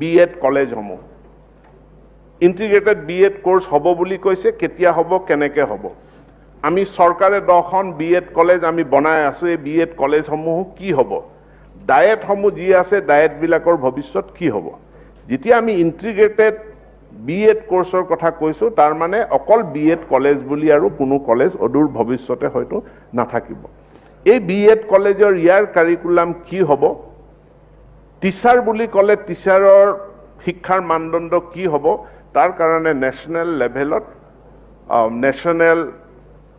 B.Ed college সমূহ integrated B.Ed course হব বুলি কৈছে কেতিয়া হব কেনেকে হব আমি সরকারে 10খন B.Ed কলেজ আমি বনাই আছো এই B.Ed কলেজ সমূহ কি হব ডায়েট সমূহ যি আছে ডায়েট বিলাকৰ ভৱিষ্যত কি হব যেতিয়া আমি ইন্টিগ্ৰেটেড B.Ed কোৰ্সৰ কথা কৈছো তাৰ মানে অকল B.Ed কলেজ বুলি আৰু কোনো কলেজ অদূৰ ভৱিষ্যতে হয়তো নাথাকিব এই B.Ed কলেজৰ ইয়াৰ কাৰিকুলাম কি হব টিচাৰ বুলি কলে টিচাৰৰ শিক্ষাৰ মানদণ্ড কি হ'ব তাৰ কাৰণে ন্যাশনাল লেভেলত ন্যাশনাল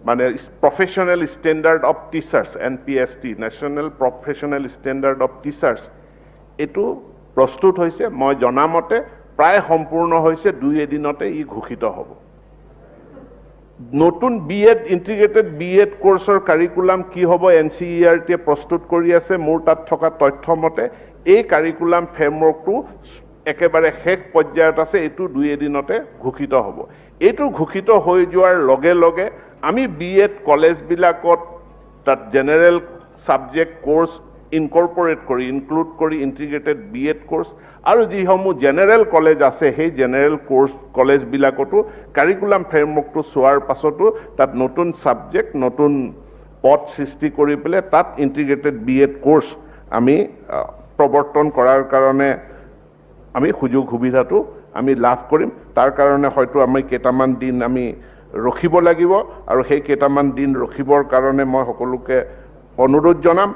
মানে professional standard of teachers NPST national professional standard of teachers এটো প্ৰস্তুত হৈছে মই জনামতে প্ৰায় সম্পূৰ্ণ হৈছে 2 এদিনতে ই ঘোষিত হ'ব নতুন B.Ed ইন্টিগ্ৰেটেড B.Ed কোৰ্সৰ কাৰিকুলাম কি হ'ব NCERT প্ৰস্তুত কৰি আছে মোৰ তাত থকা তথ্য মতে এই কাৰিকুলাম ফ্ৰেমৱৰ্কটো একেবাৰে শেষ পৰ্যায়ত আছে এটো 2 এদিনতে ঘোষিত হ'ব এটো ঘোষিত হৈ যোৱাৰ লগে লগে আমি B.Ed কলেজ বিলাকত তাত জেনাৰেল সাবজেক্ট কোৰ্স ইনকৰ্পোৰেট কৰি ইনক্লুড কৰি ইন্টিগ্ৰেটেড B.Ed কোৰ্স আৰু যিসমূহ জেনাৰেল কলেজ আছে সেই জেনাৰেল কোৰ্স কলেজ বিলাকতো কাৰিকুলাম ফ্ৰেমৱৰ্কটো চোৱাৰ পাছতো তাত নতুন সাবজেক্ট নতুন পদ সৃষ্টি কৰি পেলে তাত ইন্টিগ্ৰেটেড B.Ed কোৰ্স আমি প্ৰৱৰ্তন কৰাৰ কাৰণে আমি সুযোগ সুবিধাটো আমি লাভ কৰিম তাৰ কাৰণে হয়তো আমি কেইটামান দিন আমি ৰখিব লাগিব আৰু সেই কেইটামান দিন ৰখিবৰ কাৰণে মই সকলোকে অনুৰোধ জনাম